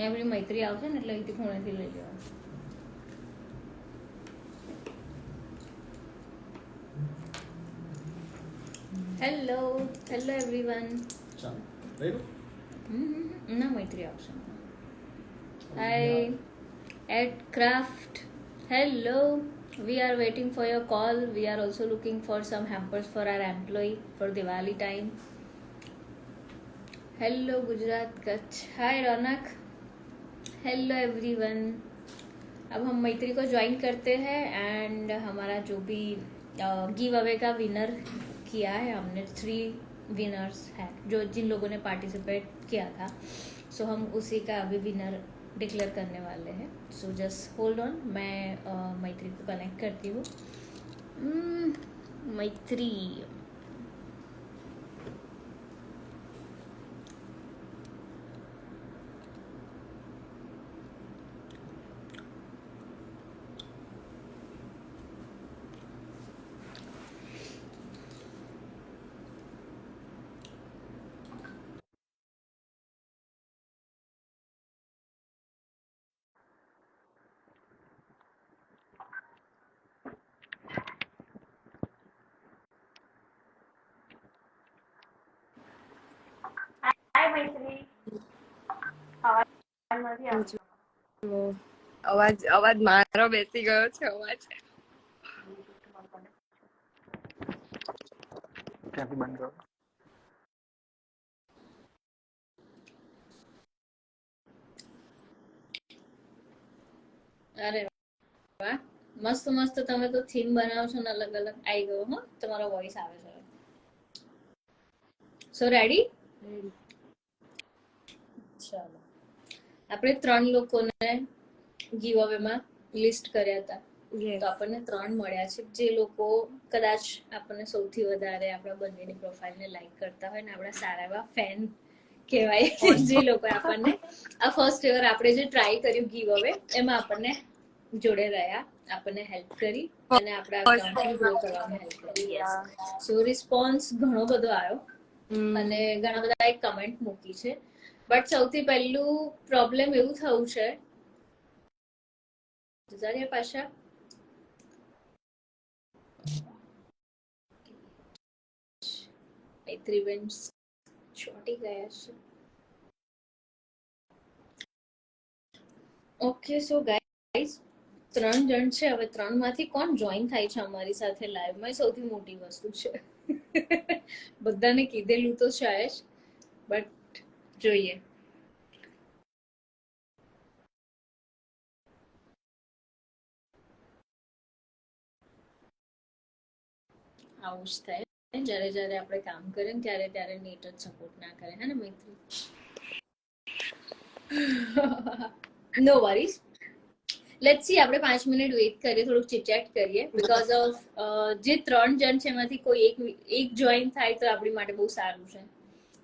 એમની મૈત્રી આવશે ને એટલે અહીંથી ખૂણેથી લઈ લેવાનું. Hello hello everyone. ના મૈત્રી આવશે. Hi at craft. Hello. We are waiting for your call. We are also looking for some hampers for our employee for Diwali time. Hello Gujarat Kutch. Hi Raunak. Hello everyone. अब हम मैत्री को join करते हैं and हमारा जो भी give away का विनर किया है हमने 3 विनर्स हैं जो जिन लोगों ने पार्टिसिपेट किया था. सो हम उसी का अभी विनर डिक्लेयर करने वाले हैं. So just hold on. मैं मैत्री को कनेक्ट करती हूँ. मैत्री અવાજ મારો બેસી ગયો છે. અવાજ ક્યાંથી બંધ કરો? અરે વાહ, મસ્ત મસ્ત તમે તો થીમ બનાવો છો ને, અલગ અલગ આવી ગયો. હો તમારો વોઇસ આવે છે. સો રેડી? ચાલો, આપણે 3 લોકોને ગીવ અવેમાં લિસ્ટ કર્યા હતા. તો આપણને 3 મળ્યા છે જે લોકો કદાચ આપણને સૌથી વધારે આપણા બંનેની પ્રોફાઇલને લાઈક કરતા હોય ને આપણા સારા એવા ફેન કહેવાય. જે લોકો આપણને આ ફર્સ્ટ એવર આપણે જે ટ્રાય કર્યું ગીવ અવે એમાં આપણને જોડે રહ્યા, આપણને હેલ્પ કરી અને આપણા અકાઉન્ટને ગ્રો કરવામાં હેલ્પ કરી. સો રિસ્પોન્સ ઘણો બધો આવ્યો અને ઘણા બધા કમેન્ટ મૂકી છે. બટ સૌથી પહેલું પ્રોબ્લેમ એવું થયું છે પાછા મૈત્રીબેન ચોટી ગયા છે. ઓકે, સો ગાઈઝ 3 જણ છે. હવે 3 માંથી કોણ જોઈન થાય છે અમારી સાથે લાઈવમાં, સૌથી મોટી વસ્તુ છે. બધાને કીધેલું તો છે જ, બટ જોઈએ. આવું જ થાય જ્યારે જ્યારે આપણે કામ કરીએ ને ત્યારે નેટ જ સપોર્ટ ના કરે. હે ને મૈત્રી? નો વરીઝ. Let's see. આપણે 5 મિનિટ વેઇટ કરીએ, થોડુંક ચીટ-ચેટ કરીએ. બીકોઝ ઓફ જે 3 જણ છે એમાંથી કોઈ એક જોઈન થાય તો આપણી માટે બહુ સારું છે.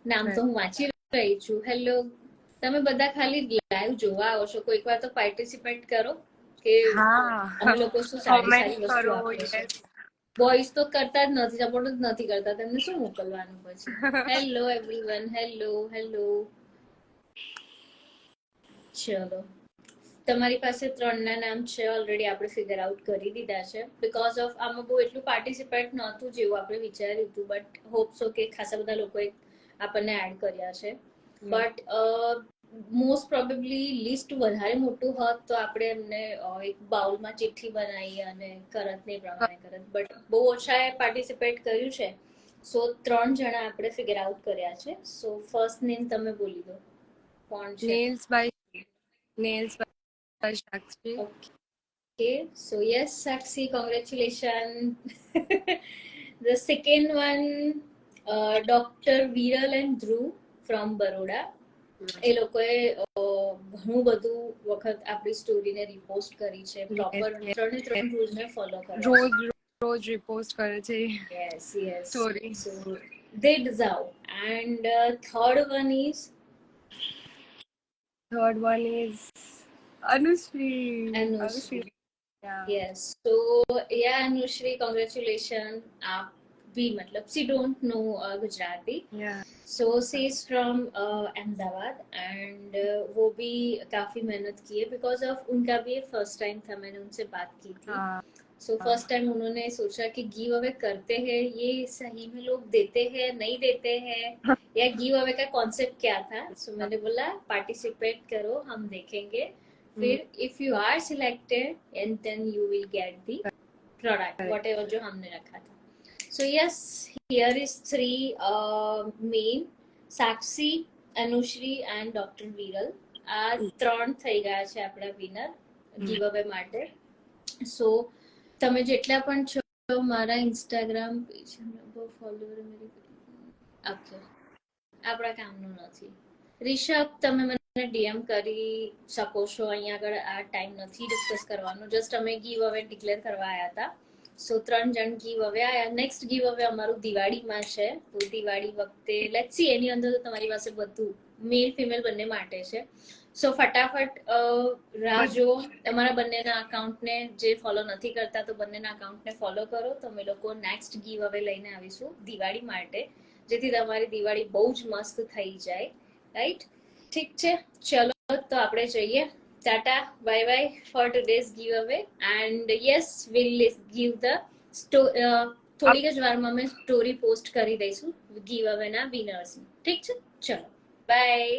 નામ તો હું વાંચી રહી છું. હેલો. તમે બધા ખાલી લાઈવ જોવા આવો છો, કોઈક વાર તો પાર્ટિસિપેટ કરો કે અમે લોકો શું સારી સારી વસ્તુ આપીએ છીએ. બોયઝ તો કરતા જ નથી, સપોર્ટ જ નથી કરતા. તમને શું મોકલવાનું પછી? Hello everyone. Hello hello. ચલો, તમારી પાસે 3 ના નામ છે ઓલરેડી, આપણે ફિગર આઉટ કરી દીધા છે. બીકોઝ ઓફ આમાં બહુ એટલું પાર્ટિસિપેટ નહોતું જેવું આપણે વિચાર્યું હતું, બટ હોપ સો કે ખાસા બધા લોકોએ આપણને એડ કર્યા છે. બટ મોસ્ટ પ્રોબેબલી લિસ્ટ વધારે મોટું હોત તો આપણે એમને એક બાઉલમાં ચિઠ્ઠી બનાવી અને કરતને પ્રમાણે કરત, બટ બહુ ઓછાએ પાર્ટિસિપેટ કર્યું છે. સો 3 જણા આપણે ફિગર આઉટ કર્યા છે. સો ફર્સ્ટ નેમ તમે બોલી દો, કોણ છે? નેલ્સભાઈ સાક્ષી. Okay, so yes, Sakshi, congratulations. The second one, Dr. Viral and Dhruv from Baroda. એ લોકોએ ઘણું બધું વખત આપણી સ્ટોરીને રિપોસ્ટ કરી છે. પ્રોપર 3 રૂલ્સને ફોલો કરે છે. રોજ રિપોસ્ટ કરે છે. Yes, yes. Story. So they deserve. And third one is Anushri. Yes. So yeah, Anushri, congratulations. आप भी मतलब she don't know Gujarati. Yeah. So she is from Ahmedabad and वो भी काफी मेहनत की है बिकॉज ऑफ उनका भी फर्स्ट टाइम था, मैंने उनसे बात की थी. हाँ. सो फर्स्ट टाइम उन्होंने सोचा कि गिव अवे करते हैं, ये सही में लोग देते हैं नहीं देते हैं, या गिव अवे का कॉन्सेप्ट क्या था. सो मैंने बोला पार्टिसिपेट करो, हम देखेंगे, फिर if you are selected and then you will get the product whatever जो हमने रखा था. So yes, here is three main, Sakshi, Anushri and Dr. Viral. આ 3 થઈ ગયા છે આપણા વિનર ગીવ અવે માટે. સો તમે જેટલા પણ છો મારા ઇન્સ્ટાગ્રામ પેજ ફોલોવર ઓકે આપણા કામનું નથી. રિષભ તમે મને ડીએમ કરી શકો છો, અહીંયા આગળ આ ટાઈમ નથી ડિસ્કસ કરવાનો, જસ્ટ અમે ગીવ અવે ડિક્લેર કરવા આવ્યા હતા. સો 3 જણ ગીવ અવે આયા. નેક્સ્ટ ગીવ અવે અમારું દિવાળીમાં છે, તો દિવાળી વખતે લેટ્સ સી, એની અંદર તો તમારી પાસે બધું મેલ ફિમેલ બંને માટે છે. સો ફટાફટ રાહ જો. તમારા બંનેના અકાઉન્ટને જે ફોલો નથી કરતા તો બંનેના અકાઉન્ટને ફોલો કરો. તો અમે લોકો નેક્સ્ટ ગીવ અવે લઈને આવીશું દિવાળી માટે, જેથી તમારી દિવાળી બહુ જ મસ્ત થઈ જાય. રાઈટ, ઠીક છે, ચલો તો આપણે જઈએ. Tata, bye bye for today's giveaway. And yes, we'll give the થોડીક જ વારમાં અમે સ્ટોરી પોસ્ટ કરી દઈશું giveaway ના વિનર્સ. ઠીક છે, ચલો બાય.